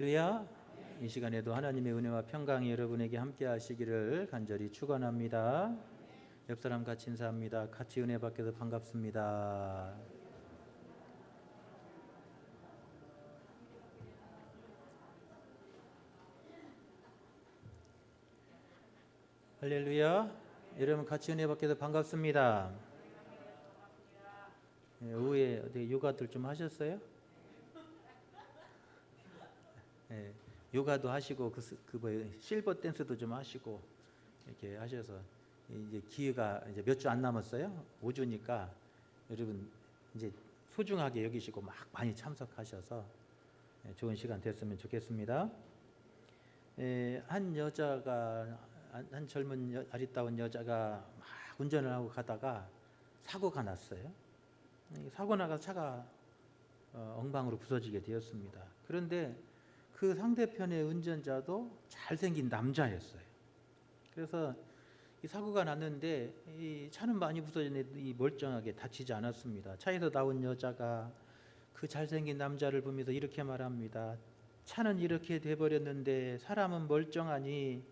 할렐루야. 이 시간에도 하나님의 은혜와 평강이 여러분에게 함께 하시기를 간절히 축원합니다. 옆 사람 같이 인사합니다. 같이 은혜 받게도 반갑습니다. 할렐루야. 여러분 같이 은혜 받게도 반갑습니다. 오후에 어디 요가들 좀 하셨어요? 네, 요가도 하시고 실버 댄스도 좀 하시고 이렇게 하셔서 이제 기회가 이제 몇 주 안 남았어요. 5주니까 여러분 이제 소중하게 여기시고 막 많이 참석하셔서 좋은 시간 됐으면 좋겠습니다. 한 여자가 한 젊은 아리따운 여자가 막 운전을 하고 가다가 사고가 났어요. 사고 나가 차가 엉망으로 부서지게 되었습니다. 그런데 그 상대편의 운전자도 잘생긴 남자였어요. 그래서 이 사고가 났는데 이 차는 많이 부서졌는데 이 멀쩡하게 다치지 않았습니다. 차에서 나온 여자가 그 잘생긴 남자를 보면서 이렇게 말합니다. 차는 이렇게 돼버렸는데 사람은 멀쩡하니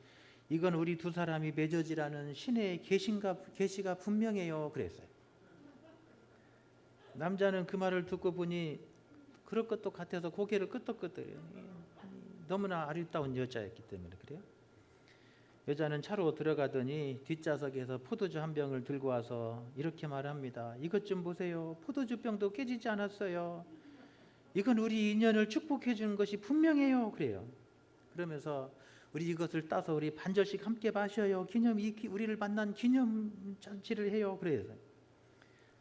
이건 우리 두 사람이 맺어지라는 신의 계시가 분명해요. 그랬어요. 남자는 그 말을 듣고 보니 그럴 것도 같아서 고개를 끄덕끄덕해요. 너무나 아리따운 여자였기 때문에 그래요. 여자는 차로 들어가더니 뒷좌석에서 포도주 한 병을 들고 와서 이렇게 말합니다. 이것 좀 보세요. 포도주 병도 깨지지 않았어요. 이건 우리 인연을 축복해 주는 것이 분명해요. 그래요. 그러면서 우리 이것을 따서 우리 반절씩 함께 마셔요. 우리를 만난 기념 잔치를 해요. 그래요.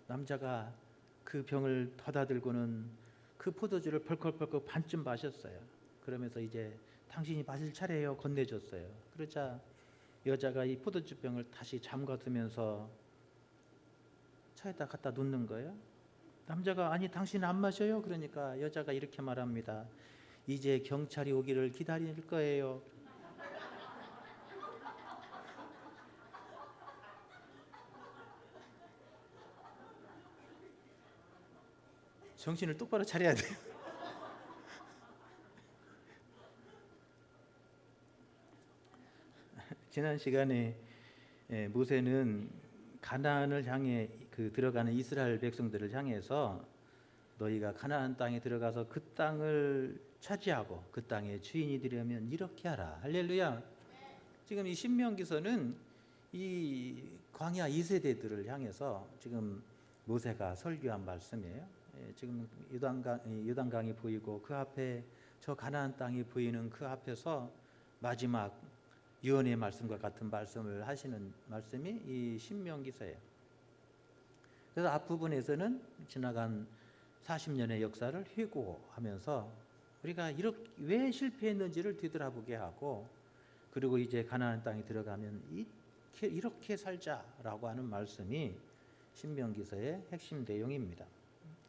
남자가 그 병을 닫아 들고는 그 포도주를 벌컥벌컥 반쯤 마셨어요. 그러면서 이제 당신이 마실 차례예요. 건네줬어요. 그러자 여자가 이 포도주 병을 다시 잠가두면서 차에다 갖다 놓는 거예요. 남자가 아니 당신 안 마셔요? 그러니까 여자가 이렇게 말합니다. 이제 경찰이 오기를 기다릴 거예요. 정신을 똑바로 차려야 돼요. 지난 시간에 모세는 가나안을 향해 들어가는 이스라엘 백성들을 향해서 너희가 가나안 땅에 들어가서 그 땅을 차지하고 그 땅의 주인이 되려면 이렇게 하라. 할렐루야. 지금 이 신명기서는 이 광야 2세대들을 향해서 지금 모세가 설교한 말씀이에요. 지금 요단강이 보이고 그 앞에 저 가나안 땅이 보이는 그 앞에서 마지막 유언의 말씀과 같은 말씀을 하시는 말씀이 이 신명기서예요. 그래서 앞부분에서는 지나간 40년의 역사를 회고하면서 우리가 왜 실패했는지를 뒤돌아보게 하고 그리고 이제 가나안 땅에 들어가면 이렇게 살자라고 하는 말씀이 신명기서의 핵심 내용입니다.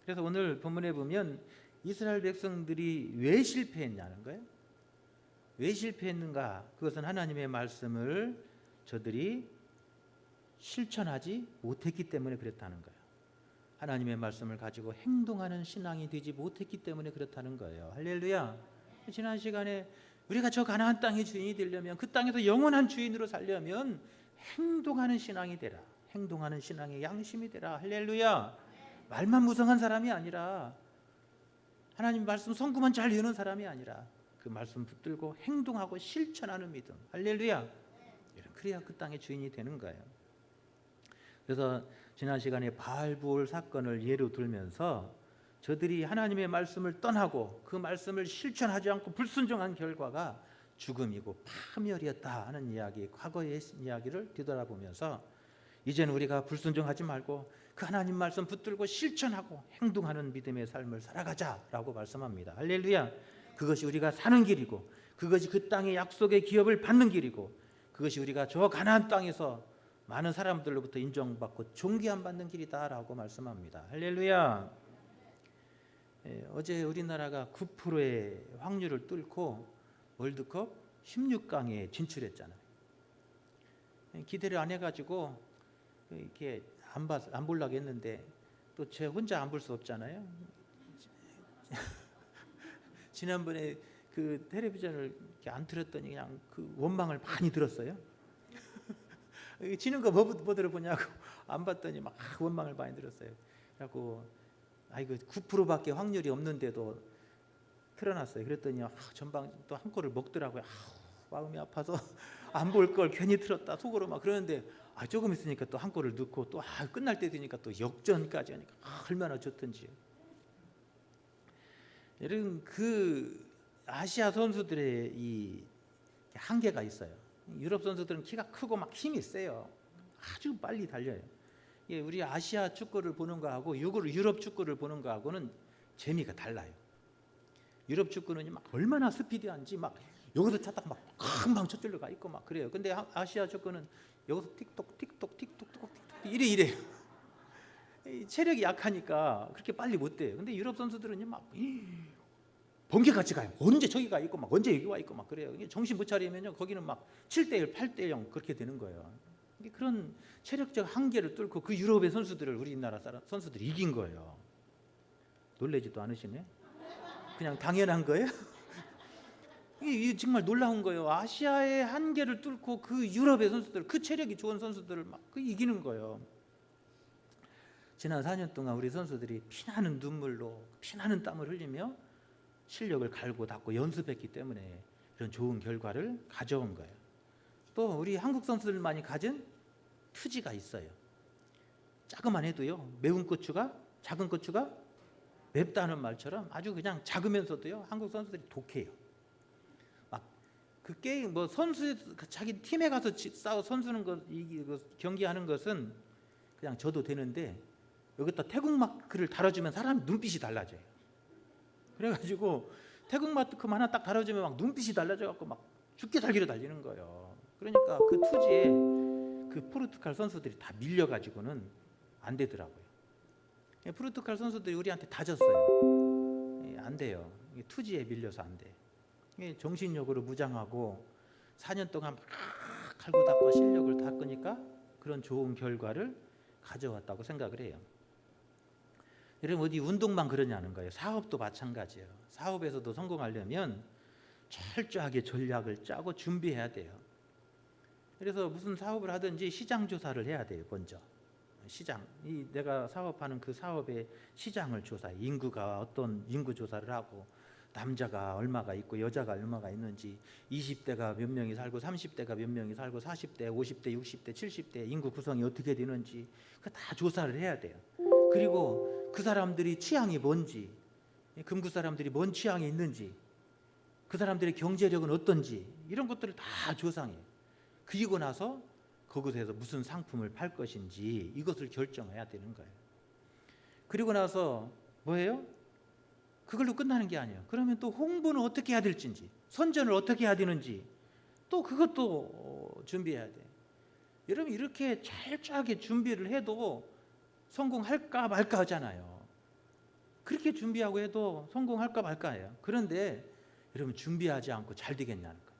그래서 오늘 본문에 보면 이스라엘 백성들이 왜 실패했냐는 거예요. 왜 실패했는가? 그것은 하나님의 말씀을 저들이 실천하지 못했기 때문에 그렇다는 거예요. 하나님의 말씀을 가지고 행동하는 신앙이 되지 못했기 때문에 그렇다는 거예요. 할렐루야. 지난 시간에 우리가 저 가나안 땅의 주인이 되려면 그 땅에서 영원한 주인으로 살려면 행동하는 신앙이 되라. 행동하는 신앙의 양심이 되라. 할렐루야. 말만 무성한 사람이 아니라 하나님 말씀 성구만 잘 외우는 사람이 아니라 그 말씀 붙들고 행동하고 실천하는 믿음. 할렐루야. 그래야 그 땅의 주인이 되는 거예요. 그래서 지난 시간에 바알부올 사건을 예로 들면서 저들이 하나님의 말씀을 떠나고 그 말씀을 실천하지 않고 불순종한 결과가 죽음이고 파멸이었다 하는 이야기, 과거의 이야기를 뒤돌아보면서 이제는 우리가 불순종하지 말고 그 하나님 말씀 붙들고 실천하고 행동하는 믿음의 삶을 살아가자라고 말씀합니다. 할렐루야. 그것이 우리가 사는 길이고 그것이 그 땅의 약속의 기업을 받는 길이고 그것이 우리가 저 가나안 땅에서 많은 사람들로부터 인정받고 존귀함 받는 길이다라고 말씀합니다. 할렐루야. 어제 우리나라가 9%의 확률을 뚫고 월드컵 16강에 진출했잖아요. 기대를 안 해가지고 이렇게 안 보려고 했는데 또 제 혼자 안 볼 수 없잖아요. 지난번에 그 텔레비전을 이렇게 안 틀었더니 그냥 그 원망을 많이 들었어요. 지는 거 뭐 들어보냐고 안 봤더니 막 원망을 많이 들었어요. 그래갖고 이거 9%밖에 확률이 없는데도 틀어놨어요. 그랬더니 전방 또 한 골을 먹더라고요. 마음이 아파서 안 볼 걸 괜히 틀었다 속으로 막 그러는데 조금 있으니까 또 한 골을 넣고 또 끝날 때 되니까 또 역전까지 하니까 얼마나 좋던지요. 여러분 그 아시아 선수들의 이 한계가 있어요. 유럽 선수들은 키가 크고 막 힘이 세요. 아주 빨리 달려요. 우리 아시아 축구를 보는 거하고 유럽 축구를 보는 거하고는 재미가 달라요. 유럽 축구는 막 얼마나 스피디한지 막 여기서 찼다가 막 금방 저쪽으로 가 있고 막 그래요. 근데 아시아 축구는 여기서 틱톡 틱톡 틱톡 틱톡 이래요. 체력이 약하니까 그렇게 빨리 못 돼요. 근데 유럽 선수들은 막 번개같이 가요. 언제 저기 가 있고 막 언제 여기 와 있고 막 그래요. 정신 못 차리면요 거기는 막 7대1, 8대0 그렇게 되는 거예요. 그런 체력적 한계를 뚫고 그 유럽의 선수들을 우리나라 선수들이 이긴 거예요. 놀라지도 않으시네? 그냥 당연한 거예요? 이게 정말 놀라운 거예요. 아시아의 한계를 뚫고 그 유럽의 선수들, 그 체력이 좋은 선수들을 막 이기는 거예요. 지난 4년 동안 우리 선수들이 피나는 눈물로 피나는 땀을 흘리며 실력을 갈고 닦고 연습했기 때문에 이런 좋은 결과를 가져온 거예요. 또 우리 한국 선수들만이 가진 투지가 있어요. 작으만 해도요 매운 고추가 작은 고추가 맵다는 말처럼 아주 그냥 작으면서도요 한국 선수들이 독해요. 막 그 게임 선수 자기 팀에 가서 싸워 선수는 경기하는 것은 그냥 져도 되는데 여기다 태국 마크를 달아주면 사람 눈빛이 달라져요. 그래가지고 태국 마크 하나 딱 달아주면 막 눈빛이 달라져갖고 막 죽게 살기로 달리는 거예요. 그러니까 그 투지에 그 포르투갈 선수들이 다 밀려가지고는 안 되더라고요. 포르투갈 선수들이 우리한테 다 졌어요. 안 돼요. 투지에 밀려서 안 돼. 정신력으로 무장하고 4년 동안 막 갈고 닦고 실력을 닦으니까 그런 좋은 결과를 가져왔다고 생각을 해요. 여러분 어디 운동만 그러냐는 거예요. 사업도 마찬가지예요. 사업에서도 성공하려면 철저하게 전략을 짜고 준비해야 돼요. 그래서 무슨 사업을 하든지 시장 조사를 해야 돼요. 먼저 시장, 내가 사업하는 그 사업의 시장을 조사해. 인구가 어떤 인구 조사를 하고 남자가 얼마가 있고 여자가 얼마가 있는지 20대가 몇 명이 살고 30대가 몇 명이 살고 40대, 50대, 60대, 70대 인구 구성이 어떻게 되는지 그 다 조사를 해야 돼요. 그리고 그 사람들이 취향이 뭔지, 금구 사람들이 뭔 취향이 있는지, 그 사람들의 경제력은 어떤지 이런 것들을 다 조사해요. 그리고 나서 거기서 무슨 상품을 팔 것인지 이것을 결정해야 되는 거예요. 그리고 나서 뭐예요? 그걸로 끝나는 게 아니에요. 그러면 또 홍보는 어떻게 해야 될지, 선전을 어떻게 해야 되는지 또 그것도 준비해야 돼요. 여러분 이렇게 철저하게 준비를 해도 성공할까 말까 하잖아요. 그렇게 준비하고 해도 성공할까 말까예요. 그런데 여러분 준비하지 않고 잘 되겠냐는 거예요.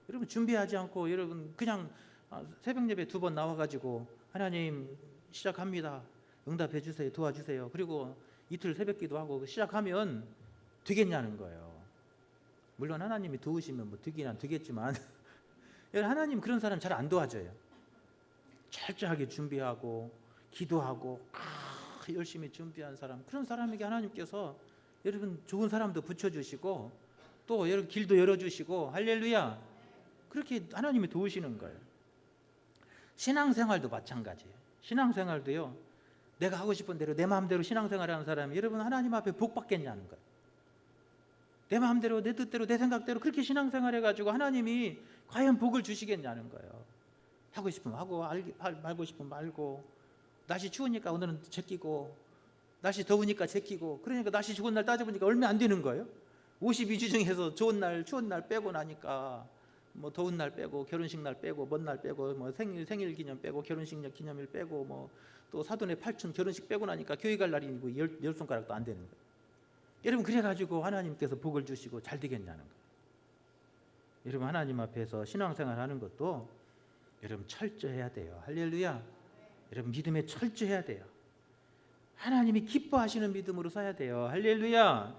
여러분 준비하지 않고 여러분 그냥 새벽 예배 2번 나와가지고 하나님 시작합니다. 응답해 주세요. 도와주세요. 그리고 이틀 새벽기도 하고 시작하면 되겠냐는 거예요. 물론 하나님이 도우시면 되긴 안 되겠지만 하나님 그런 사람 잘 안 도와줘요. 철저하게 준비하고 기도하고 열심히 준비한 사람, 그런 사람에게 하나님께서 여러분 좋은 사람도 붙여주시고 또 여러분 길도 열어주시고 할렐루야 그렇게 하나님이 도우시는 거예요. 신앙생활도 마찬가지예요. 신앙생활도요 내가 하고 싶은 대로 내 마음대로 신앙생활하는 사람이 여러분 하나님 앞에 복 받겠냐는 거예요. 내 마음대로 내 뜻대로 내 생각대로 그렇게 신앙생활해가지고 하나님이 과연 복을 주시겠냐는 거예요. 하고 싶으면 하고 말고 싶으면 말고, 날씨 추우니까 오늘은 제끼고 날씨 더우니까 제끼고, 그러니까 날씨 좋은 날 따져보니까 얼마 안 되는 거예요. 52주 중에서 좋은 날 추운 날 빼고 나니까 더운 날 빼고 결혼식 날 빼고 먼 날 빼고 생일 기념 빼고 결혼식 기념일 빼고 또 사돈의 팔촌 결혼식 빼고 나니까 교회 갈 날이 열 손가락도 안 되는 거예요. 여러분 그래가지고 하나님께서 복을 주시고 잘 되겠냐는 거예요. 여러분 하나님 앞에서 신앙생활 하는 것도 여러분 철저해야 돼요. 할렐루야. 여러분 믿음에 철저해야 돼요. 하나님이 기뻐하시는 믿음으로 서야 돼요. 할렐루야.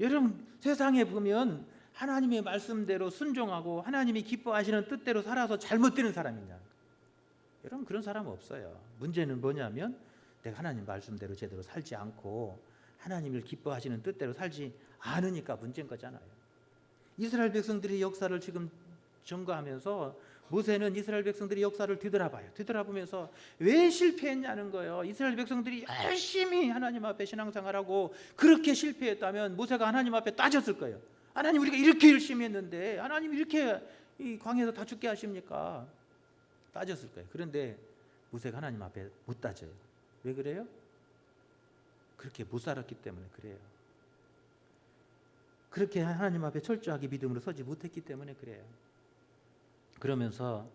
여러분 세상에 보면 하나님의 말씀대로 순종하고 하나님이 기뻐하시는 뜻대로 살아서 잘못되는 사람이냐? 여러분 그런 사람 없어요. 문제는 뭐냐면 내가 하나님 말씀대로 제대로 살지 않고 하나님을 기뻐하시는 뜻대로 살지 않으니까 문제인 거잖아요. 이스라엘 백성들의 역사를 지금 점거하면서 모세는 이스라엘 백성들의 역사를 뒤돌아봐요. 뒤돌아보면서 왜 실패했냐는 거예요. 이스라엘 백성들이 열심히 하나님 앞에 신앙생활하고 그렇게 실패했다면 모세가 하나님 앞에 따졌을 거예요. 하나님 우리가 이렇게 열심히 했는데 하나님 이렇게 이 광야에서 다 죽게 하십니까? 따졌을 거예요. 그런데 모세가 하나님 앞에 못 따져요. 왜 그래요? 그렇게 못 살았기 때문에 그래요. 그렇게 하나님 앞에 철저하게 믿음으로 서지 못했기 때문에 그래요. 그러면서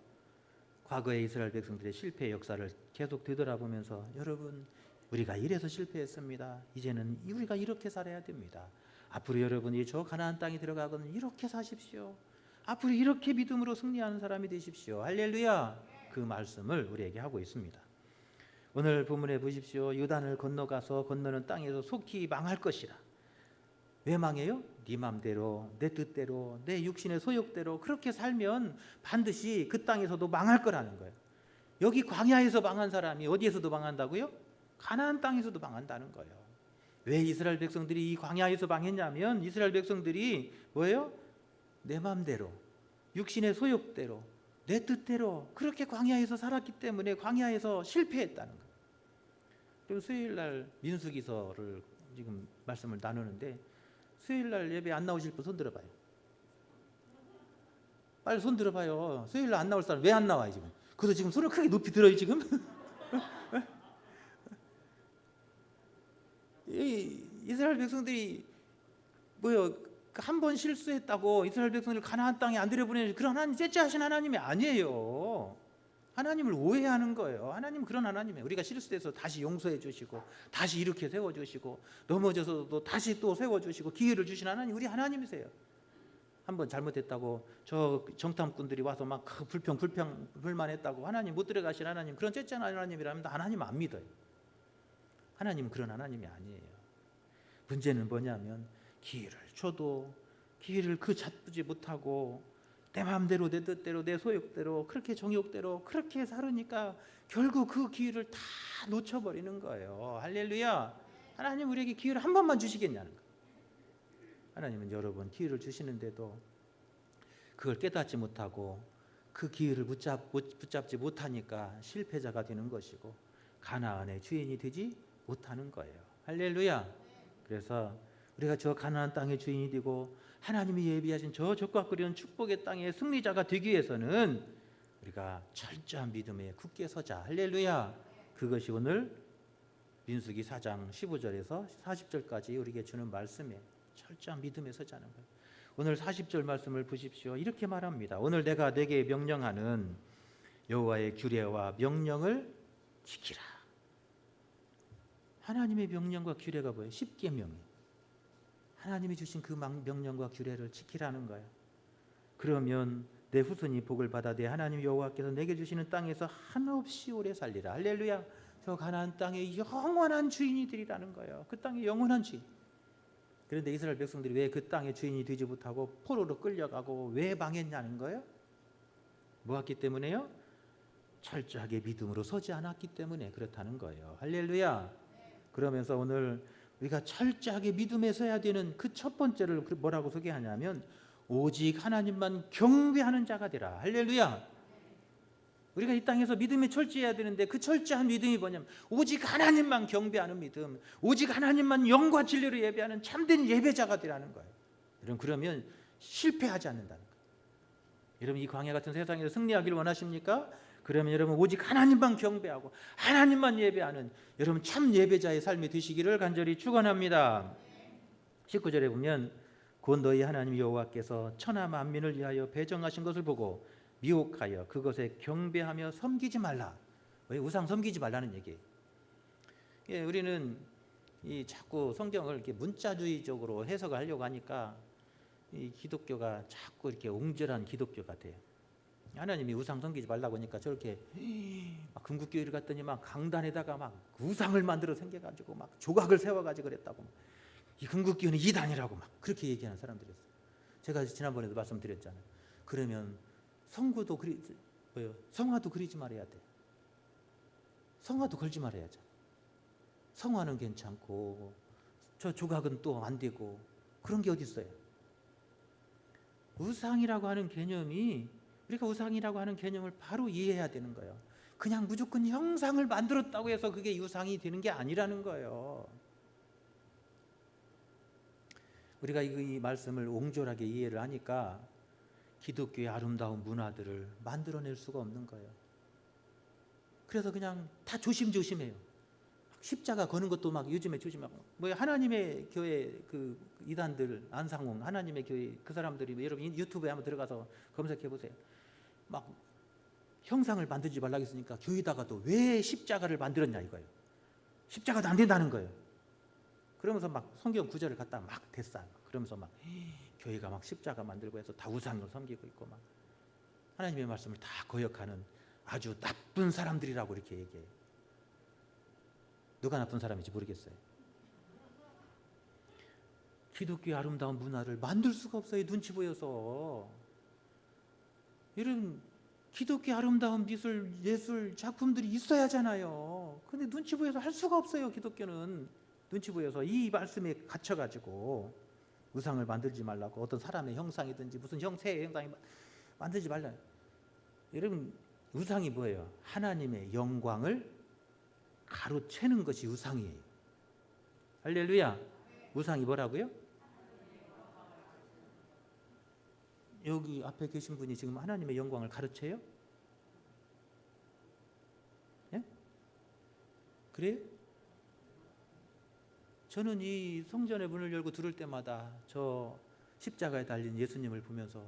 과거의 이스라엘 백성들의 실패의 역사를 계속 되돌아보면서 여러분 우리가 이래서 실패했습니다. 이제는 우리가 이렇게 살아야 됩니다. 앞으로 여러분이 저 가나안 땅에 들어가거든 이렇게 사십시오. 앞으로 이렇게 믿음으로 승리하는 사람이 되십시오. 할렐루야. 그 말씀을 우리에게 하고 있습니다. 오늘 본문에 보십시오. 요단을 건너가서 건너는 땅에서 속히 망할 것이라. 왜 망해요? 네 맘대로, 내 뜻대로, 내 육신의 소욕대로 그렇게 살면 반드시 그 땅에서도 망할 거라는 거예요. 여기 광야에서 망한 사람이 어디에서도 망한다고요? 가나안 땅에서도 망한다는 거예요. 왜 이스라엘 백성들이 이 광야에서 망했냐면 이스라엘 백성들이 뭐예요? 내 맘대로, 육신의 소욕대로, 내 뜻대로 그렇게 광야에서 살았기 때문에 광야에서 실패했다는 거예요. 그리고 수요일날 민수기서를 지금 말씀을 나누는데 수요일날 예배 안 나오실 분 손 들어봐요. 빨리 손 들어봐요. 수요일날 안 나올 사람 왜 안 나와요 지금? 그래서 지금 손을 크게 높이 들어요 지금? 이스라엘 백성들이 뭐요? 한 번 실수했다고 이스라엘 백성들 가나안 땅에 안 들여보내는 그런 하나님 째째하신 하나님이 아니에요. 하나님을 오해하는 거예요. 하나님은 그런 하나님이에요. 우리가 실수해서 다시 용서해 주시고 다시 이렇게 세워주시고 넘어져서도 다시 또 세워주시고 기회를 주신 하나님 우리 하나님이세요. 한번 잘못했다고 저 정탐꾼들이 와서 막 불만했다고 하나님 못 들어가신 하나님 그런 째째한 하나님이라면 하나님 안 믿어요. 하나님은 그런 하나님이 아니에요. 문제는 뭐냐면 기회를 줘도 기회를 잡지 못하고 내 마음대로 내 뜻대로 내 소욕대로 그렇게 정욕대로 그렇게 살으니까 결국 그 기회를 다 놓쳐버리는 거예요. 할렐루야. 하나님 우리에게 기회를 한 번만 주시겠냐는 거예요. 하나님은 여러 번 기회를 주시는데도 그걸 깨닫지 못하고 그 기회를 붙잡지 못하니까 실패자가 되는 것이고 가나안의 주인이 되지 못하는 거예요. 할렐루야. 그래서 우리가 저 가나안 땅의 주인이 되고 하나님이 예비하신 저 적각거리는 축복의 땅의 승리자가 되기 위해서는 우리가 철저한 믿음에 굳게 서자. 할렐루야. 그것이 오늘 민수기 4장 15절에서 40절까지 우리에게 주는 말씀에 철저한 믿음에 서자는 거예요. 오늘 40절 말씀을 보십시오. 이렇게 말합니다. 오늘 내가 네게 명령하는 여호와의 규례와 명령을 지키라. 하나님의 명령과 규례가 뭐예요? 십계명이에요. 하나님이 주신 그 명령과 규례를 지키라는 거예요. 그러면 내 후손이 복을 받아 내 하나님 여호와께서 내게 주시는 땅에서 한없이 오래 살리라. 할렐루야. 저 가나안 땅의 영원한 주인이 되리라는 거예요. 그 땅의 영원한 주인. 그런데 이스라엘 백성들이 왜 그 땅의 주인이 되지 못하고 포로로 끌려가고 왜 망했냐는 거예요? 뭐했기 때문에요? 철저하게 믿음으로 서지 않았기 때문에 그렇다는 거예요. 할렐루야. 그러면서 오늘 우리가 철저하게 믿음에 서야 되는 그 첫 번째를 뭐라고 소개하냐면 오직 하나님만 경배하는 자가 되라. 할렐루야. 우리가 이 땅에서 믿음에 철저해야 되는데 그 철저한 믿음이 뭐냐면 오직 하나님만 경배하는 믿음, 오직 하나님만 영과 진리로 예배하는 참된 예배자가 되라는 거예요. 여러분 그러면 실패하지 않는다는 거예요. 여러분 이 광야 같은 세상에서 승리하기를 원하십니까? 그러면 여러분 오직 하나님만 경배하고 하나님만 예배하는 여러분 참 예배자의 삶이 되시기를 간절히 축원합니다. 19절에 보면 곧 너희 하나님 여호와께서 천하 만민을 위하여 배정하신 것을 보고 미혹하여 그것에 경배하며 섬기지 말라. 왜 우상 섬기지 말라는 얘기예요. 예, 우리는 이 자꾸 성경을 이렇게 문자주의적으로 해석을 하려고 하니까 이 기독교가 자꾸 이렇게 옹졸한 기독교가 돼요. 하나님이 우상 섬기지 말라고 하니까 저렇게 막 금국교회를 갔더니 막 강단에다가 막 우상을 만들어 생겨가지고 막 조각을 세워가지고 그랬다고 이 궁극기원이 이단이라고 막 그렇게 얘기하는 사람들이었어요. 제가 지난번에도 말씀드렸잖아요. 그러면 성화도 그리지 말아야 돼. 성화도 걸지 말아야죠. 성화는 괜찮고 저 조각은 또 안 되고 그런 게 어디 있어요? 우상이라고 하는 개념이, 우리가 우상이라고 하는 개념을 바로 이해해야 되는 거예요. 그냥 무조건 형상을 만들었다고 해서 그게 우상이 되는 게 아니라는 거예요. 우리가 이 말씀을 옹졸하게 이해를 하니까 기독교의 아름다운 문화들을 만들어낼 수가 없는 거예요. 그래서 그냥 다 조심조심해요. 십자가 거는 것도 막 요즘에 조심하고, 뭐 하나님의 교회 그 이단들, 안상홍 하나님의 교회 그 사람들이, 여러분 유튜브에 한번 들어가서 검색해 보세요. 막 형상을 만들지 말라고 했으니까 교회다가도 왜 십자가를 만들었냐 이거예요. 십자가도 안 된다는 거예요. 그러면서 막 성경 구절을 갖다 막 대싸. 그러면서 막 교회가 막 십자가 만들고 해서 다 우상을 섬기고 있고, 막 하나님의 말씀을 다 거역하는 아주 나쁜 사람들이라고 이렇게 얘기해요. 누가 나쁜 사람인지 모르겠어요. 기독교의 아름다운 문화를 만들 수가 없어요. 눈치 보여서. 여러분, 기독교의 아름다운 미술, 예술 작품들이 있어야 하잖아요. 근데 눈치 보여서 할 수가 없어요. 기독교는 눈치 보여서 이 말씀에 갇혀가지고 우상을 만들지 말라고, 어떤 사람의 형상이든지 무슨 형태의 형상이 만들지 말라. 여러분, 우상이 뭐예요? 하나님의 영광을 가로채는 것이 우상이에요. 할렐루야. 우상이 뭐라고요? 여기 앞에 계신 분이 지금 하나님의 영광을 가로채요? 예? 그래요? 저는 이 성전의 문을 열고 들을 때마다 저 십자가에 달린 예수님을 보면서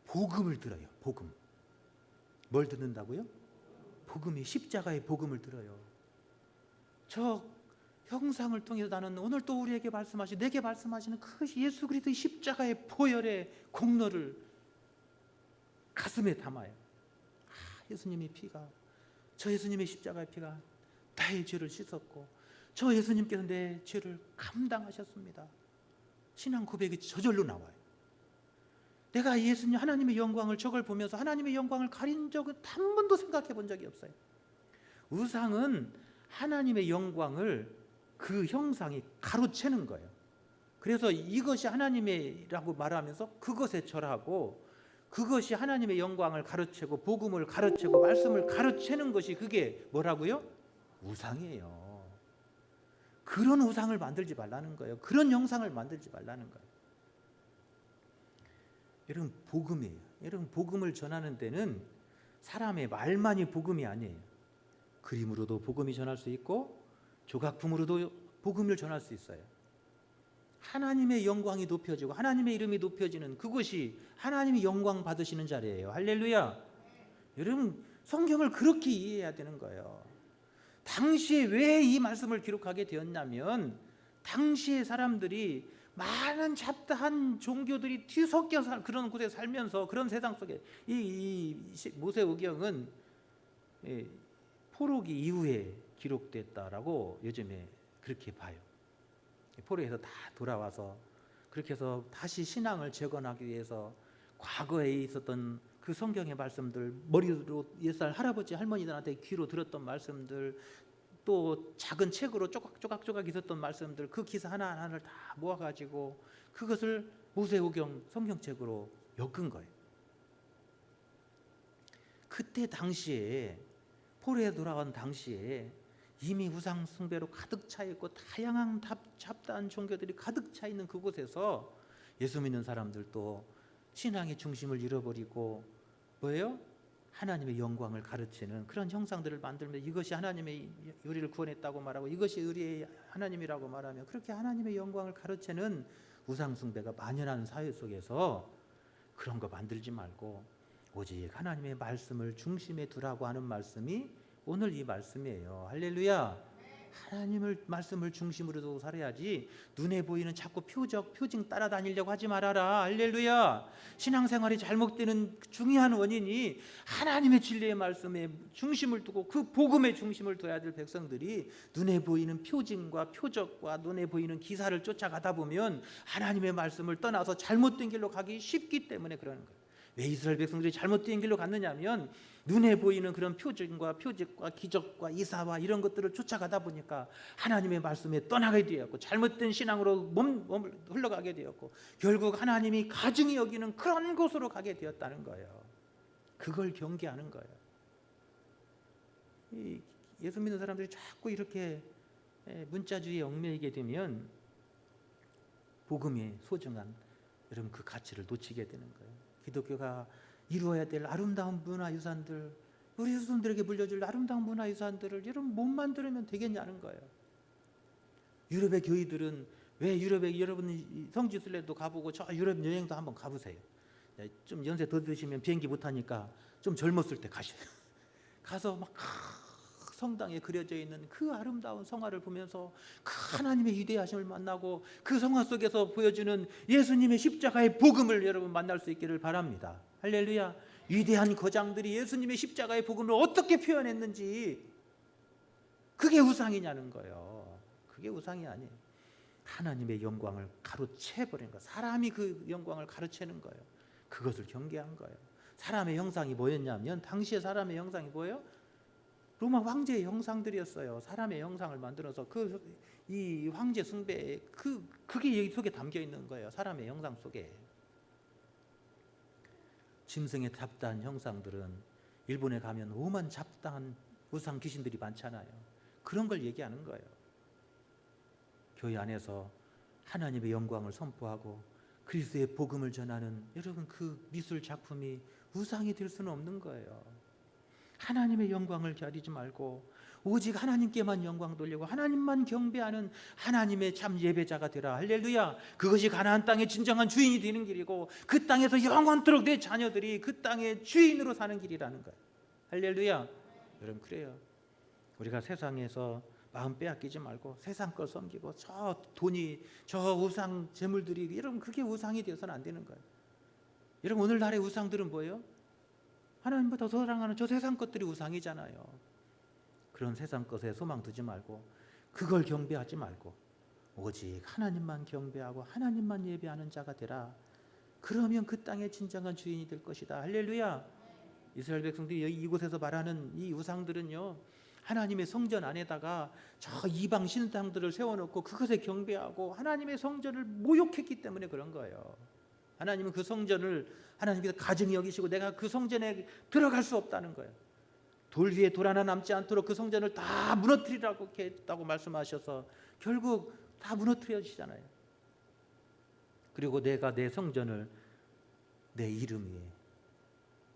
복음을 들어요. 복음. 뭘 듣는다고요? 복음이, 십자가의 복음을 들어요. 저 형상을 통해서 나는 오늘 또 우리에게 말씀하시고 내게 말씀하시는 그 예수 그리스도의 십자가의 보혈의 공로를 가슴에 담아요. 예수님의 피가, 저 예수님의 십자가의 피가 나의 죄를 씻었고 저 예수님께서 내 죄를 감당하셨습니다. 신앙 고백이 저절로 나와요. 내가 예수님 하나님의 영광을 저걸 보면서 하나님의 영광을 가린 적은 한 번도 생각해 본 적이 없어요. 우상은 하나님의 영광을, 그 형상이 가로채는 거예요. 그래서 이것이 하나님이라고 말하면서 그것에 절하고, 그것이 하나님의 영광을 가로채고 복음을 가로채고 말씀을 가로채는 것이, 그게 뭐라고요? 우상이에요. 그런 우상을 만들지 말라는 거예요. 그런 형상을 만들지 말라는 거예요. 여러분, 복음이에요. 여러분, 복음을 전하는 데는 사람의 말만이 복음이 아니에요. 그림으로도 복음이 전할 수 있고 조각품으로도 복음을 전할 수 있어요. 하나님의 영광이 높여지고 하나님의 이름이 높여지는 그곳이 하나님이 영광 받으시는 자리예요. 할렐루야. 여러분, 성경을 그렇게 이해해야 되는 거예요. 당시에 왜 이 말씀을 기록하게 되었냐면, 당시의 사람들이 많은 잡다한 종교들이 뒤섞여 그런 곳에 살면서, 그런 세상 속에 이 모세오경은 포로기 이후에 기록됐다라고 요즘에 그렇게 봐요. 포로에서 다 돌아와서 그렇게 해서 다시 신앙을 재건하기 위해서 과거에 있었던 그 성경의 말씀들, 머리로 옛날 할아버지 할머니들한테 귀로 들었던 말씀들, 또 작은 책으로 조각조각 있었던 말씀들, 그 기사 하나하나를 다 모아가지고 그것을 모세오경 성경책으로 엮은 거예요. 그때 당시에, 포로에 돌아간 당시에 이미 우상 숭배로 가득 차 있고 다양한 잡다한 종교들이 가득 차 있는 그곳에서 예수 믿는 사람들도 신앙의 중심을 잃어버리고 뭐예요? 하나님의 영광을 가르치는 그런 형상들을 만들면 이것이 하나님의 우리를 구원했다고 말하고 이것이 우리의 하나님이라고 말하며, 그렇게 하나님의 영광을 가르치는 우상 숭배가 만연한 사회 속에서 그런 거 만들지 말고 오직 하나님의 말씀을 중심에 두라고 하는 말씀이 오늘 이 말씀이에요. 할렐루야. 하나님을 말씀을 중심으로 살아야지 눈에 보이는 자꾸 표징 따라다니려고 하지 말아라. 할렐루야. 신앙생활이 잘못되는 중요한 원인이 하나님의 진리의 말씀에 중심을 두고 그 복음에 중심을 둬야 될 백성들이 눈에 보이는 표징과 표적과 눈에 보이는 기사를 쫓아가다 보면 하나님의 말씀을 떠나서 잘못된 길로 가기 쉽기 때문에 그러는 거예요. 왜 이스라엘 백성들이 잘못된 길로 갔느냐 하면 눈에 보이는 그런 표징과 표적과 기적과 이사와 이런 것들을 쫓아가다 보니까 하나님의 말씀에 떠나게 되었고 잘못된 신앙으로 몸을 흘러가게 되었고 결국 하나님이 가증히 여기는 그런 곳으로 가게 되었다는 거예요. 그걸 경계하는 거예요. 예수 믿는 사람들이 자꾸 이렇게 문자주의에 얽매이게 되면 복음의 소중한 여러분 그 가치를 놓치게 되는 거예요. 기독교가 이루어야 될 아름다운 문화유산들, 우리 후손들에게 물려줄 아름다운 문화유산들을 여러분 못 만들면 되겠냐는 거예요. 유럽의 교회들은 왜 유럽에 여러분 성지순례도 가보고 저 유럽 여행도 한번 가보세요. 좀 연세 더 드시면 비행기 못 타니까 좀 젊었을 때 가셔요. 가서 막 성당에 그려져 있는 그 아름다운 성화를 보면서 그 하나님의 위대하심을 만나고 그 성화 속에서 보여주는 예수님의 십자가의 복음을 여러분 만날 수 있기를 바랍니다. 할렐루야. 위대한 거장들이 예수님의 십자가의 복음을 어떻게 표현했는지 그게 우상이냐는 거예요. 그게 우상이 아니에요. 하나님의 영광을 가로채버린 거예요. 사람이 그 영광을 가로채는 거예요. 그것을 경계한 거예요. 사람의 형상이 뭐였냐면 당시의 사람의 형상이 뭐예요? 로마 황제의 형상들이었어요. 사람의 형상을 만들어서 이 황제 숭배 그게 여기 속에 담겨 있는 거예요. 사람의 형상 속에. 짐승의 잡다한 형상들은 일본에 가면 오만 잡다한 우상 귀신들이 많잖아요. 그런 걸 얘기하는 거예요. 교회 안에서 하나님의 영광을 선포하고 그리스도의 복음을 전하는 여러분 그 미술 작품이 우상이 될 수는 없는 거예요. 하나님의 영광을 가리지 말고 오직 하나님께만 영광 돌리고 하나님만 경배하는 하나님의 참 예배자가 되라. 할렐루야. 그것이 가나안 땅의 진정한 주인이 되는 길이고 그 땅에서 영원토록 내 자녀들이 그 땅의 주인으로 사는 길이라는 거예요. 할렐루야. 여러분 그래요. 우리가 세상에서 마음 빼앗기지 말고 세상 걸 섬기고 저 돈이 저 우상 재물들이 여러분 그게 우상이 되어서는 안 되는 거예요. 여러분 오늘날의 우상들은 뭐예요? 하나님보다 더 사랑하는 저 세상 것들이 우상이잖아요. 그런 세상 것에 소망 두지 말고 그걸 경배하지 말고 오직 하나님만 경배하고 하나님만 예배하는 자가 되라. 그러면 그 땅의 진정한 주인이 될 것이다. 할렐루야. 이스라엘 백성들이 이곳에서 말하는 이 우상들은요 하나님의 성전 안에다가 저 이방 신상들을 세워놓고 그것에 경배하고 하나님의 성전을 모욕했기 때문에 그런 거예요. 하나님은 그 성전을 하나님께서 가증히 여기시고 내가 그 성전에 들어갈 수 없다는 거예요. 돌 위에 돌 하나 남지 않도록 그 성전을 다 무너뜨리라고 했다고 말씀하셔서 결국 다 무너뜨려지잖아요. 그리고 내가 내 성전을 내 이름 위에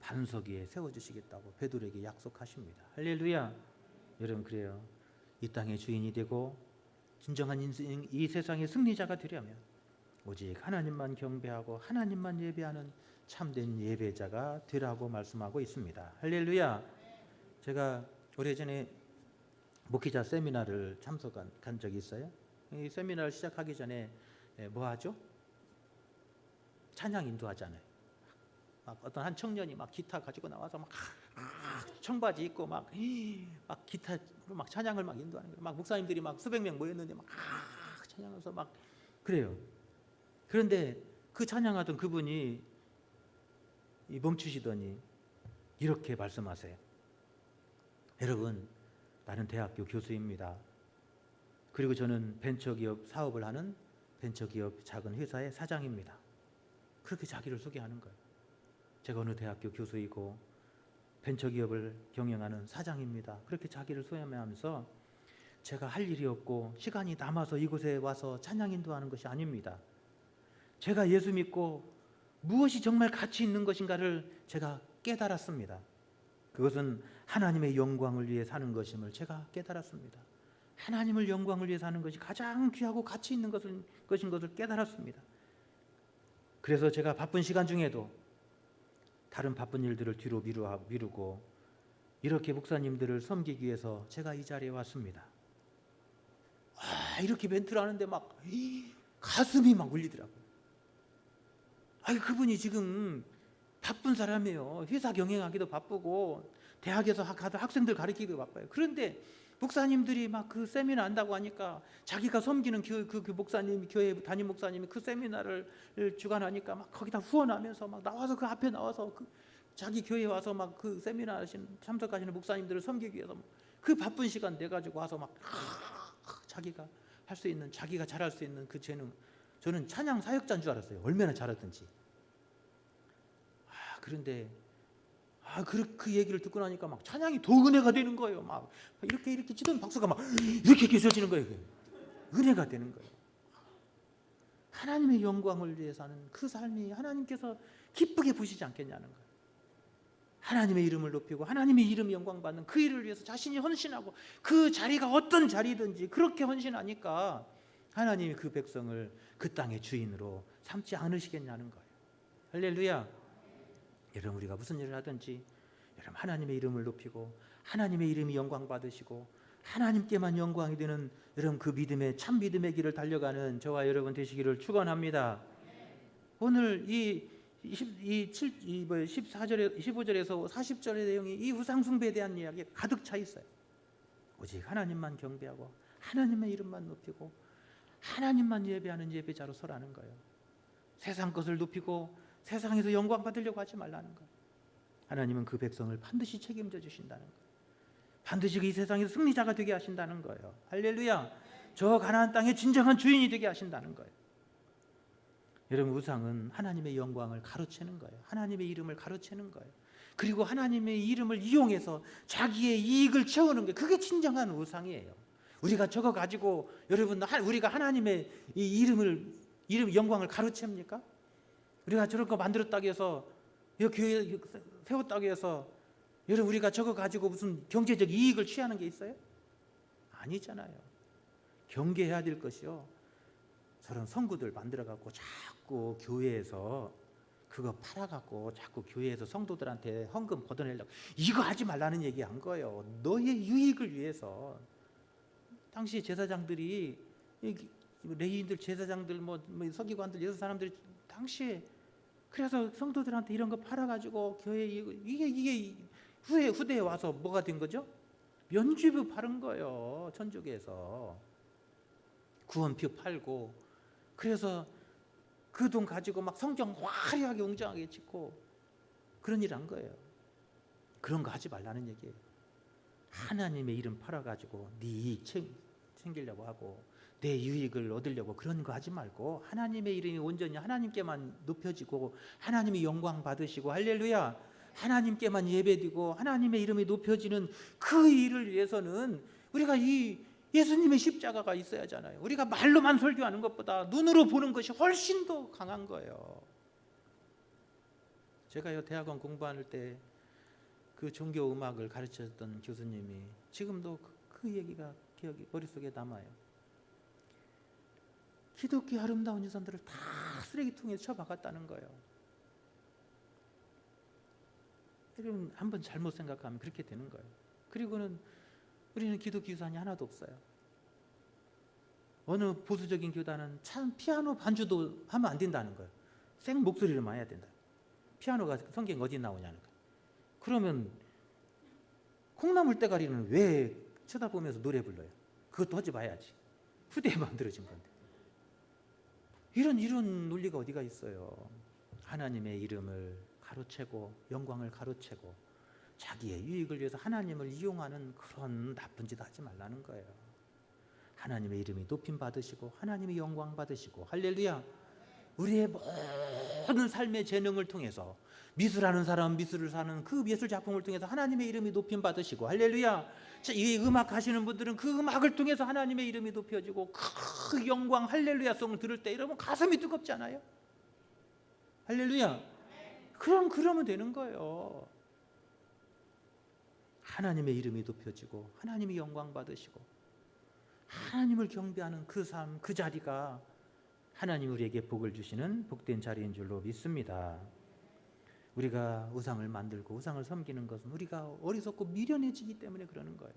반석 위에 세워주시겠다고 베드로에게 약속하십니다. 할렐루야. 여러분 그래요. 이 땅의 주인이 되고 진정한 인생, 이 세상의 승리자가 되려면 오직 하나님만 경배하고 하나님만 예배하는 참된 예배자가 되라고 말씀하고 있습니다. 할렐루야. 제가 오래전에 목회자 세미나를 참석한 적이 있어요. 이 세미나를 시작하기 전에 뭐 하죠? 찬양 인도하잖아요. 막 어떤 한 청년이 막 기타 가지고 나와서 막 청바지 입고 막 기타로 막 찬양을 막 인도하는 거예요. 막 목사님들이 막 수백 명 모였는데 막 찬양해서 막 그래요. 그런데 그 찬양하던 그분이 멈추시더니 이렇게 말씀하세요. 여러분, 나는 대학교 교수입니다. 그리고 저는 벤처기업 사업을 하는 벤처기업 작은 회사의 사장입니다. 그렇게 자기를 소개하는 거예요. 제가 어느 대학교 교수이고 벤처기업을 경영하는 사장입니다. 그렇게 자기를 소개하면서 제가 할 일이 없고 시간이 남아서 이곳에 와서 찬양 인도하는 것이 아닙니다. 제가 예수 믿고 무엇이 정말 가치 있는 것인가를 제가 깨달았습니다. 그것은 하나님의 영광을 위해 사는 것임을 제가 깨달았습니다. 하나님을 영광을 위해 사는 것이 가장 귀하고 가치 있는 것인 것을 깨달았습니다. 그래서 제가 바쁜 시간 중에도 다른 바쁜 일들을 뒤로 미루고 이렇게 목사님들을 섬기기 위해서 제가 이 자리에 왔습니다. 이렇게 멘트를 하는데 막 가슴이 막 울리더라고요. 아니 그분이 지금 바쁜 사람이에요. 회사 경영하기도 바쁘고 대학에서 학생들 가르치기도 바빠요. 그런데 목사님들이 막 그 세미나 한다고 하니까 자기가 섬기는 그 목사님, 교회 담임 목사님이 그 세미나를 주관하니까 막 거기다 후원하면서 막 나와서 그 앞에 나와서 자기 교회에 와서 막 그 세미나 참석하시는 목사님들을 섬기기 위해서 그 바쁜 시간 내 가지고 와서 막 자기가 할 수 있는, 자기가 잘할 수 있는 그 재능, 저는 찬양 사역자인 줄 알았어요. 얼마나 잘하든지. 그런데 그 얘기를 듣고 나니까 막 찬양이 더 은혜가 되는 거예요. 막 이렇게 치던 박수가 막 이렇게 계셔지는 거예요. 은혜가 되는 거예요. 하나님의 영광을 위해서 하는 그 삶이 하나님께서 기쁘게 보시지 않겠냐는 거예요. 하나님의 이름을 높이고 하나님의 이름 영광 받는 그 일을 위해서 자신이 헌신하고 그 자리가 어떤 자리든지 그렇게 헌신하니까 하나님이 그 백성을 그 땅의 주인으로 삼지 않으시겠냐는 거예요. 할렐루야. 여러분 우리가 무슨 일을 하든지 여러분 하나님의 이름을 높이고 하나님의 이름이 영광 받으시고 하나님께만 영광이 되는 여러분 그 믿음의 참 믿음의 길을 달려가는 저와 여러분 되시기를 축원합니다. 오늘 이 14절에 15절에서 40절의 내용이 이 우상숭배에 대한 이야기가 가득 차 있어요. 오직 하나님만 경배하고 하나님의 이름만 높이고 하나님만 예배하는 예배자로 서라는 거예요. 세상 것을 높이고 세상에서 영광 받으려고 하지 말라는 거예요. 하나님은 그 백성을 반드시 책임져 주신다는 거예요. 반드시 이 세상에서 승리자가 되게 하신다는 거예요. 할렐루야. 저 가나안 땅의 진정한 주인이 되게 하신다는 거예요. 여러분 우상은 하나님의 영광을 가로채는 거예요. 하나님의 이름을 가로채는 거예요. 그리고 하나님의 이름을 이용해서 자기의 이익을 채우는 게 그게 진정한 우상이에요. 우리가 저거 가지고 여러분 우리가 하나님의 이 이름 영광을 가로챕니까? 우리가 저런 거 만들었다고 해서 교회 세웠다고 해서 여러분 우리가 저거 가지고 무슨 경제적 이익을 취하는 게 있어요? 아니잖아요. 경계해야 될 것이요. 저런 성구들 만들어갖고 자꾸 교회에서 그거 팔아갖고 자꾸 교회에서 성도들한테 헌금 걷어내려고 이거 하지 말라는 얘기 한 거예요. 너의 유익을 위해서. 당시 제사장들이 레위인들 제사장들 뭐 서기관들 여러 사람들이 당시에 그래서 성도들한테 이런 거 팔아가지고 교회 이게 후대에 와서 뭐가 된 거죠? 면죄부 팔은 거예요. 천주교에서 구원표 팔고 그래서 그 돈 가지고 막 성경 화려하게 웅장하게 짓고 그런 일 한 거예요. 그런 거 하지 말라는 얘기예요. 하나님의 이름 팔아가지고 네 이익 챙기려고 하고 내 유익을 얻으려고 그런 거 하지 말고 하나님의 이름이 온전히 하나님께만 높여지고 하나님이 영광 받으시고 할렐루야 하나님께만 예배드리고 하나님의 이름이 높여지는 그 일을 위해서는 우리가 이 예수님의 십자가가 있어야 하잖아요. 우리가 말로만 설교하는 것보다 눈으로 보는 것이 훨씬 더 강한 거예요. 제가요 대학원 공부할 때 그 종교 음악을 가르쳤던 교수님이 지금도 그 얘기가 기억이 머릿속에 남아요. 기독교 아름다운 유산들을 다 쓰레기통에 쳐박았다는 거예요. 여러분 한번 잘못 생각하면 그렇게 되는 거예요. 그리고는 우리는 기독교 유산이 하나도 없어요. 어느 보수적인 교단은 참 피아노 반주도 하면 안 된다는 거예요. 생 목소리로만 해야 된다. 피아노가 성경 어디 나오냐는 거예요. 그러면 콩나물 대가리는 왜 쳐다보면서 노래 불러요? 그것도 하지 마야지. 후대에 만들어진 건데. 이런 논리가 어디가 있어요? 하나님의 이름을 가로채고 영광을 가로채고 자기의 유익을 위해서 하나님을 이용하는 그런 나쁜 짓 하지 말라는 거예요. 하나님의 이름이 높임 받으시고 하나님의 영광 받으시고 할렐루야. 우리의 모든 삶의 재능을 통해서 미술하는 사람 미술을 사는 그 예술 작품을 통해서 하나님의 이름이 높임 받으시고 할렐루야. 이 음악 하시는 분들은 그 음악을 통해서 하나님의 이름이 높여지고 그 영광 할렐루야 송을 들을 때 여러분 가슴이 뜨겁지 않아요? 할렐루야. 그러면 되는 거예요. 하나님의 이름이 높여지고 하나님이 영광 받으시고 하나님을 경배하는 그 삶, 그 자리가 하나님 우리에게 복을 주시는 복된 자리인 줄로 믿습니다. 우리가 우상을 만들고 우상을 섬기는 것은 우리가 어리석고 미련해지기 때문에 그러는 거예요.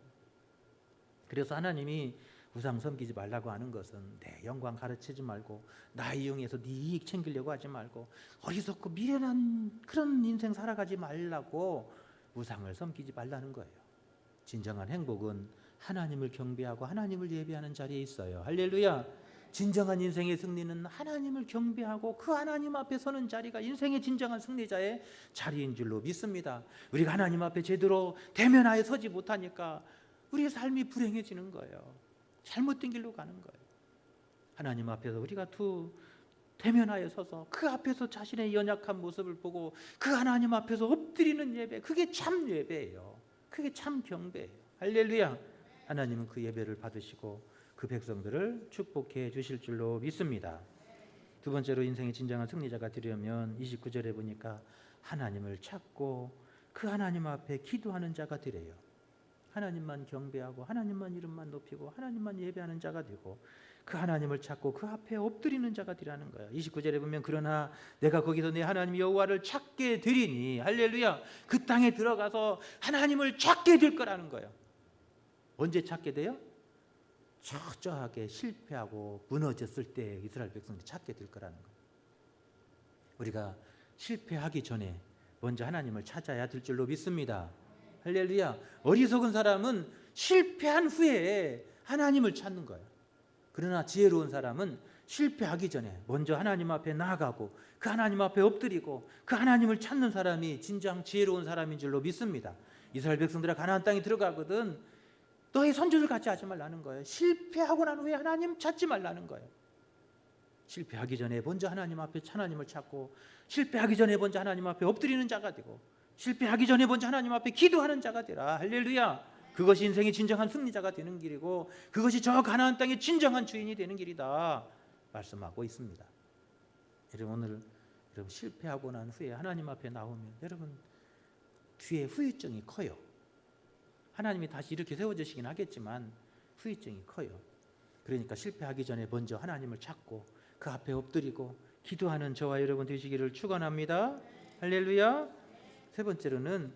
그래서 하나님이 우상 섬기지 말라고 하는 것은 내 영광 가르치지 말고 나 이용해서 네 이익 챙기려고 하지 말고 어리석고 미련한 그런 인생 살아가지 말라고 우상을 섬기지 말라는 거예요. 진정한 행복은 하나님을 경배하고 하나님을 예배하는 자리에 있어요. 할렐루야. 진정한 인생의 승리는 하나님을 경배하고 그 하나님 앞에 서는 자리가 인생의 진정한 승리자의 자리인 줄로 믿습니다. 우리가 하나님 앞에 제대로 대면하여 서지 못하니까 우리의 삶이 불행해지는 거예요. 잘못된 길로 가는 거예요. 하나님 앞에서 우리가 대면하여 서서 그 앞에서 자신의 연약한 모습을 보고 그 하나님 앞에서 엎드리는 예배, 그게 참 예배예요. 그게 참 경배예요. 할렐루야. 하나님은 그 예배를 받으시고 그 백성들을 축복해 주실 줄로 믿습니다. 두 번째로 인생의 진정한 승리자가 되려면 29절에 보니까 하나님을 찾고 그 하나님 앞에 기도하는 자가 되래요. 하나님만 경배하고 하나님만 이름만 높이고 하나님만 예배하는 자가 되고 그 하나님을 찾고 그 앞에 엎드리는 자가 되라는 거예요. 29절에 보면 그러나 내가 거기서 내 하나님 여호와를 찾게 되리니 할렐루야. 그 땅에 들어가서 하나님을 찾게 될 거라는 거예요. 언제 찾게 돼요? 철저하게 실패하고 무너졌을 때 이스라엘 백성들이 찾게 될 거라는 거예요. 우리가 실패하기 전에 먼저 하나님을 찾아야 될 줄로 믿습니다. 할렐루야. 어리석은 사람은 실패한 후에 하나님을 찾는 거예요. 그러나 지혜로운 사람은 실패하기 전에 먼저 하나님 앞에 나아가고 그 하나님 앞에 엎드리고 그 하나님을 찾는 사람이 진정 지혜로운 사람인 줄로 믿습니다. 이스라엘 백성들이 가나안 땅에 들어가거든 너희 선조들 같이 하지 말라는 거예요. 실패하고 난 후에 하나님 찾지 말라는 거예요. 실패하기 전에 먼저 하나님 앞에 하나님을 찾고 실패하기 전에 먼저 하나님 앞에 엎드리는 자가 되고 실패하기 전에 먼저 하나님 앞에 기도하는 자가 되라. 할렐루야. 그것이 인생의 진정한 승리자가 되는 길이고 그것이 저 가나안 땅의 진정한 주인이 되는 길이다 말씀하고 있습니다. 여러분 실패하고 난 후에 하나님 앞에 나오면 여러분 뒤에 후유증이 커요. 하나님이 다시 이렇게 세워주시긴 하겠지만 후유증이 커요. 그러니까 실패하기 전에 먼저 하나님을 찾고 그 앞에 엎드리고 기도하는 저와 여러분 되시기를 축원합니다. 할렐루야. 세 번째로는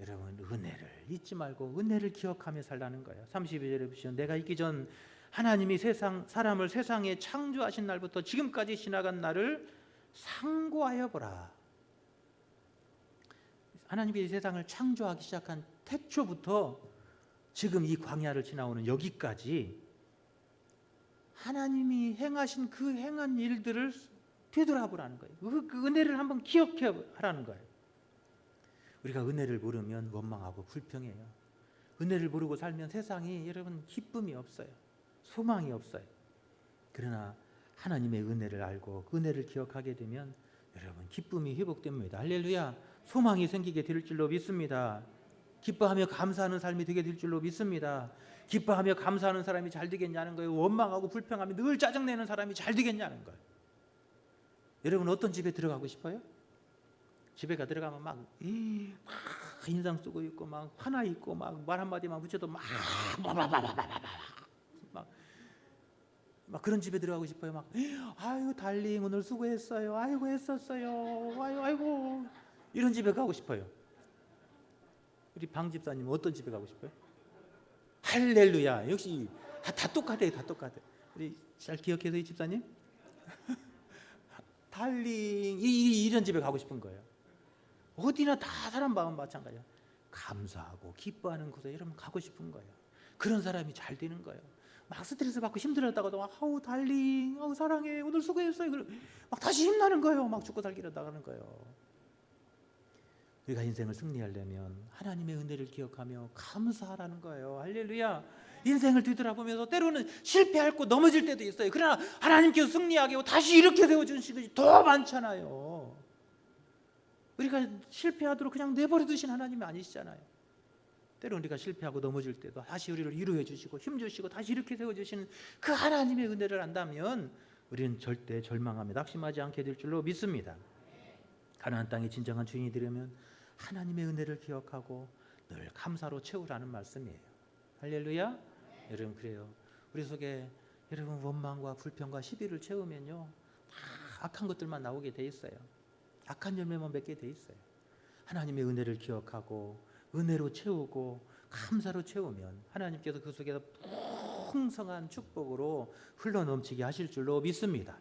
여러분 은혜를 잊지 말고 은혜를 기억하며 살라는 거예요. 32절에 보시면 내가 있기 전 하나님이 사람을 세상에 창조하신 날부터 지금까지 지나간 날을 상고하여 보라. 하나님이 이 세상을 창조하기 시작한 태초부터 지금 이 광야를 지나오는 여기까지 하나님이 행하신 그 행한 일들을 되돌아보라는 거예요. 그 은혜를 한번 기억해 하라는 거예요. 우리가 은혜를 모르면 원망하고 불평해요. 은혜를 모르고 살면 세상이 여러분 기쁨이 없어요. 소망이 없어요. 그러나 하나님의 은혜를 알고 그 은혜를 기억하게 되면 여러분 기쁨이 회복됩니다. 할렐루야. 소망이 생기게 될 줄로 믿습니다. 기뻐하며 감사하는 삶이 되게 될 줄로 믿습니다. 기뻐하며 감사하는 사람이 잘 되겠냐는 거예요. 원망하고 불평하며 늘 짜증내는 사람이 잘 되겠냐는 거예요. 여러분 어떤 집에 들어가고 싶어요? 집에가 들어가면 막 인상 쓰고 있고 막 화나 있고 막 말 한마디만 붙여도 막 그런 집에 들어가고 싶어요. 막 아유 달링 오늘 수고했어요. 아이고 했었어요. 아이고 이런 집에 가고 싶어요. 우리 방 집사님 어떤 집에 가고 싶어요? 할렐루야. 역시 다 똑같아요. 다 똑같아요. 우리 잘 기억해서 이 집사님 달링 이런 집에 가고 싶은 거예요. 어디나 다 사람 마음 마찬가지야. 감사하고 기뻐하는 곳에 여러분 가고 싶은 거예요. 그런 사람이 잘 되는 거예요. 막 스트레스 받고 힘들었다가도 아우 달링 아우 사랑해 오늘 수고했어요. 막 다시 힘나는 거예요. 막 죽고 살기로 나가는 거예요. 우리가 인생을 승리하려면 하나님의 은혜를 기억하며 감사하라는 거예요. 할렐루야. 인생을 뒤돌아보면서 때로는 실패할 거 넘어질 때도 있어요. 그러나 하나님께서 승리하게 하고 다시 이렇게 세워주신 것이 더 많잖아요. 우리가 실패하도록 그냥 내버려 두신 하나님이 아니시잖아요. 때로는 우리가 실패하고 넘어질 때도 다시 우리를 위로해 주시고 힘주시고 다시 이렇게 세워주시는 그 하나님의 은혜를 안다면 우리는 절대 절망하며 낙심하지 않게 될 줄로 믿습니다. 가나안 땅의 진정한 주인이 되려면 하나님의 은혜를 기억하고 늘 감사로 채우라는 말씀이에요. 할렐루야. 여러분 그래요. 우리 속에 여러분 원망과 불평과 시비를 채우면요 다 악한 것들만 나오게 돼 있어요. 악한 열매만 맺게 돼 있어요. 하나님의 은혜를 기억하고 은혜로 채우고 감사로 채우면 하나님께서 그 속에서 풍성한 축복으로 흘러넘치게 하실 줄로 믿습니다.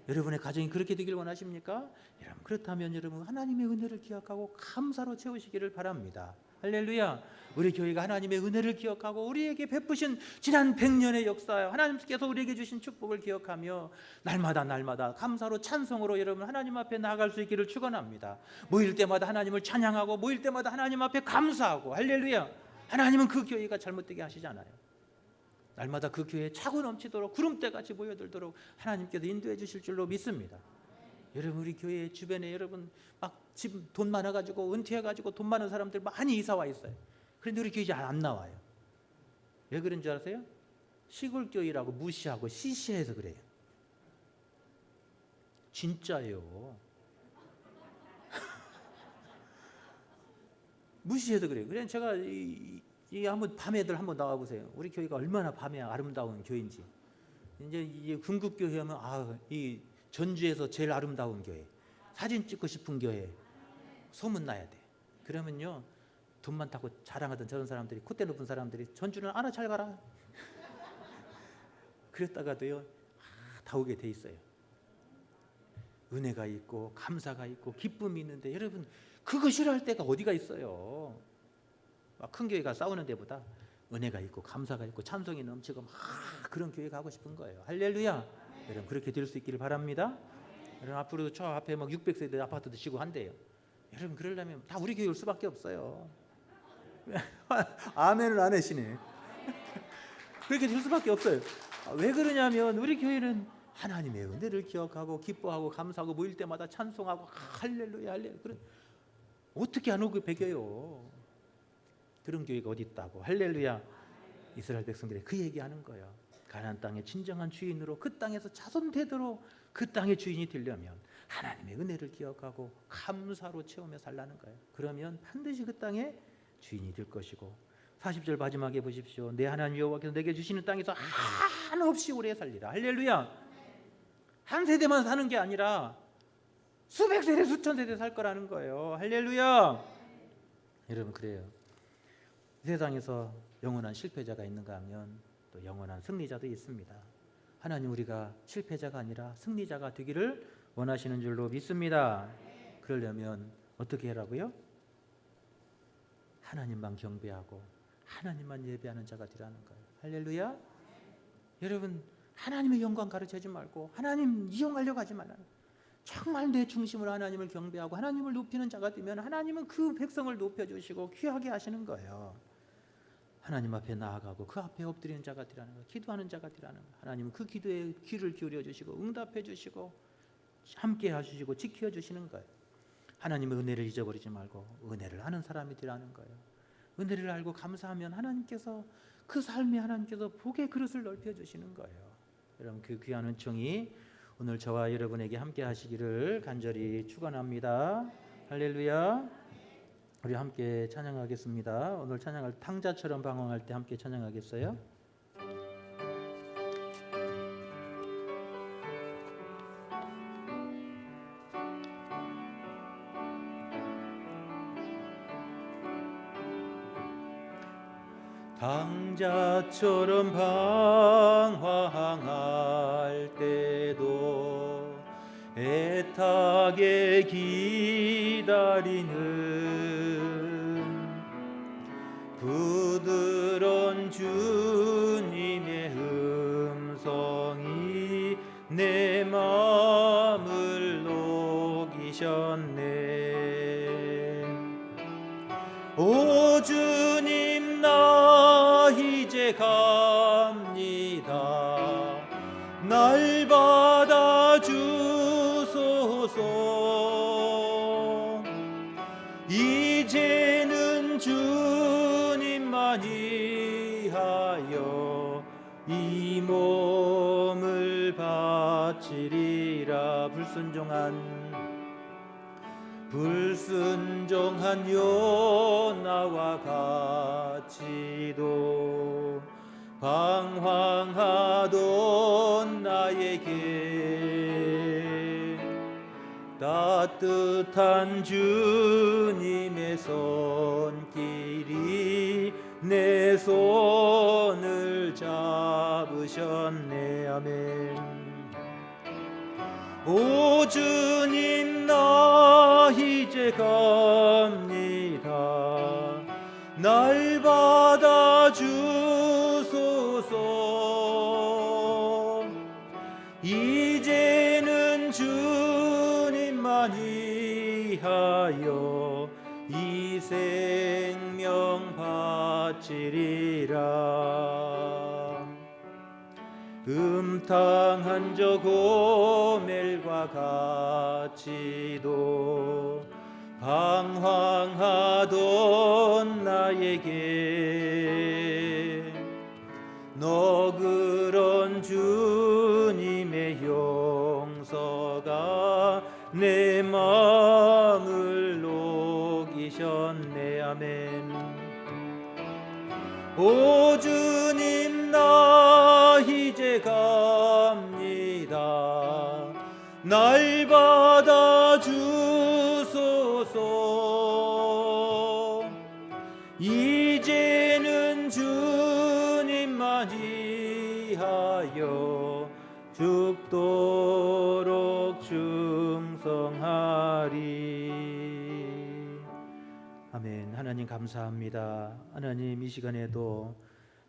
여러분의 가정이 그렇게 되길 원하십니까? 여러분 그렇다면 여러분 하나님의 은혜를 기억하고 감사로 채우시기를 바랍니다. 할렐루야. 우리 교회가 하나님의 은혜를 기억하고 우리에게 베푸신 지난 100년의 역사, 하나님께서 우리에게 주신 축복을 기억하며 날마다 감사로 찬송으로 여러분 하나님 앞에 나아갈 수 있기를 축원합니다. 모일 때마다 하나님을 찬양하고 모일 때마다 하나님 앞에 감사하고 할렐루야. 하나님은 그 교회가 잘못되게 하시잖아요. 날마다 그 교회에 차고 넘치도록 구름대같이 모여들도록 하나님께서 인도해 주실 줄로 믿습니다. 여러분 우리 교회 주변에 여러분 막 집 돈 많아가지고 은퇴해가지고 돈 많은 사람들 많이 이사 와 있어요. 그런데 우리 교회 잘 안 나와요. 왜 그런 줄 아세요? 시골 교회라고 무시하고 시시해서 그래요. 진짜요. 무시해서 그래요. 그래서 제가 이 한번 밤에들 한번 나와 보세요. 우리 교회가 얼마나 밤에 아름다운 교회인지. 이제 궁극 교회 하면 이 전주에서 제일 아름다운 교회, 사진 찍고 싶은 교회, 소문 나야 돼. 그러면요 돈 많다고 자랑하던 저런 사람들이, 콧대 높은 사람들이 전주는 알아 잘 가라. 그랬다가도요 다 오게 돼 있어요. 은혜가 있고 감사가 있고 기쁨이 있는데 여러분 그거 싫어할 때가 어디가 있어요. 큰 교회가 싸우는 데보다 은혜가 있고 감사가 있고 찬송이 넘치고 막 그런 교회 가고 싶은 거예요. 할렐루야. 여러분 그렇게 될 수 있기를 바랍니다. 여러분 앞으로 저 앞에 막 600세대 아파트도 지고 한대요. 여러분 그러려면 다 우리 교회 올 수밖에 없어요. 아멘을 안 하시네. 그렇게 될 수밖에 없어요. 왜 그러냐면 우리 교회는 하나님의 은혜를 기억하고 기뻐하고 감사하고 모일 때마다 찬송하고 할렐루야 할렐루야. 그래 어떻게 안 오고 배겨요. 그런 교회가 어디 있다고. 할렐루야. 이스라엘 백성들이 그 얘기하는 거예요. 가나안 땅의 진정한 주인으로 그 땅에서 자손 대대로 그 땅의 주인이 되려면 하나님의 은혜를 기억하고 감사로 채우며 살라는 거예요. 그러면 반드시 그 땅의 주인이 될 것이고 40절 마지막에 보십시오. 내 하나님 여호와께서 내게 주시는 땅에서 한없이 오래 살리라. 할렐루야. 한 세대만 사는 게 아니라 수백 세대 수천 세대 살 거라는 거예요. 할렐루야. 여러분 그래요. 세상에서 영원한 실패자가 있는가 하면 또 영원한 승리자도 있습니다. 하나님 우리가 실패자가 아니라 승리자가 되기를 원하시는 줄로 믿습니다. 그러려면 어떻게 하라고요? 하나님만 경배하고 하나님만 예배하는 자가 되라는 거예요. 할렐루야. 여러분 하나님의 영광 가르치지 말고 하나님 이용하려고 하지 말라는 거예요. 정말 내 중심으로 하나님을 경배하고 하나님을 높이는 자가 되면 하나님은 그 백성을 높여주시고 귀하게 하시는 거예요. 하나님 앞에 나아가고 그 앞에 엎드리는 자가 되라는 거예요. 기도하는 자가 되라는 거예요. 하나님은 그 기도에 귀를 기울여 주시고 응답해 주시고 함께 하시고 지켜 주시는 거예요. 하나님의 은혜를 잊어버리지 말고 은혜를 아는 사람이 되라는 거예요. 은혜를 알고 감사하면 하나님께서 그 삶에 하나님께서 복의 그릇을 넓혀 주시는 거예요. 여러분 그 귀한 은총이 오늘 저와 여러분에게 함께 하시기를 간절히 축원합니다. 할렐루야. 우리 함께 찬양하겠습니다. 오늘 찬양할 탕자처럼 방황할 때 함께 찬양하겠어요? 탕자처럼 방황할 때도 애타게 기다리는 부드러운 주님의 음성이 내 마음을 녹이셨네. 오 주님 나 이제 갑니다. 날 받아주소서. 이제는 주님만이 하여 이 몸을 바치리라. 불순종한 요나와 같이도 방황하던 나에게 따뜻한 주님의 손길이 내 손을 잡으셨네. 아멘. 오 주님, 나 이제 갑니다. 날 받아주소서. 이제는 주님만 위하여 이 생명 바치리라. 음탕한 저 고멜과 같이도 방황하던 나에게 너그런 주님의 용서가 내 마음을 녹이셨네. 아멘. 오 주님, 나 이제 갑니다. 날 받아주소서. 이제는 주님만 위하여 죽도록 충성하리. 아멘. 하나님 감사합니다. 하나님, 이 시간에도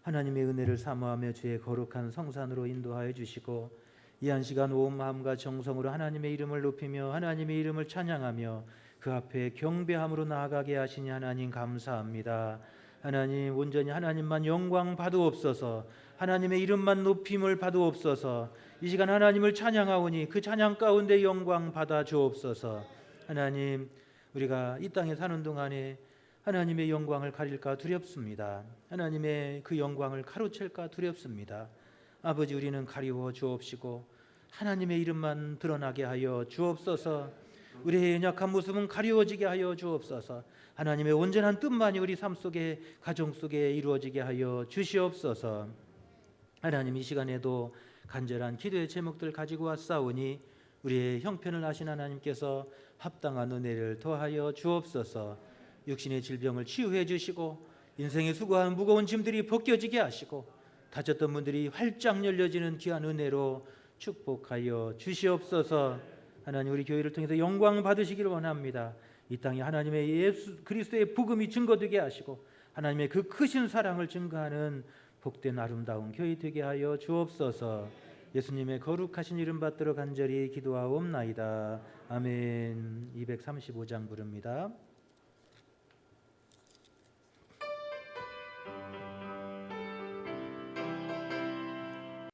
하나님의 은혜를 사모하며 주의 거룩한 성산으로 인도하여 주시고, 이 한 시간 온 마음과 정성으로 하나님의 이름을 높이며 하나님의 이름을 찬양하며 그 앞에 경배함으로 나아가게 하시니 하나님 감사합니다. 하나님, 온전히 하나님만 영광 받으옵소서. 하나님의 이름만 높임을 받으옵소서. 이 시간 하나님을 찬양하오니 그 찬양 가운데 영광 받아 주옵소서. 하나님, 우리가 이 땅에 사는 동안에 하나님의 영광을 가릴까 두렵습니다. 하나님의 그 영광을 가로챌까 두렵습니다. 아버지, 우리는 가리워 주옵시고 하나님의 이름만 드러나게 하여 주옵소서. 우리의 연약한 모습은 가리워지게 하여 주옵소서. 하나님의 온전한 뜻만이 우리 삶 속에, 가정 속에 이루어지게 하여 주시옵소서. 하나님, 이 시간에도 간절한 기도의 제목들 가지고 왔사오니 우리의 형편을 아신 하나님께서 합당한 은혜를 더하여 주옵소서. 육신의 질병을 치유해 주시고 인생의 수고한 무거운 짐들이 벗겨지게 하시고 다쳤던 분들이 활짝 열려지는 귀한 은혜로 축복하여 주시옵소서. 하나님, 우리 교회를 통해서 영광 받으시기를 원합니다. 이 땅에 하나님의 예수 그리스도의 복음이 증거되게 하시고 하나님의 그 크신 사랑을 증거하는 복된 아름다운 교회 되게 하여 주옵소서. 예수님의 거룩하신 이름 받들어 간절히 기도하옵나이다. 아멘. 235장 부릅니다.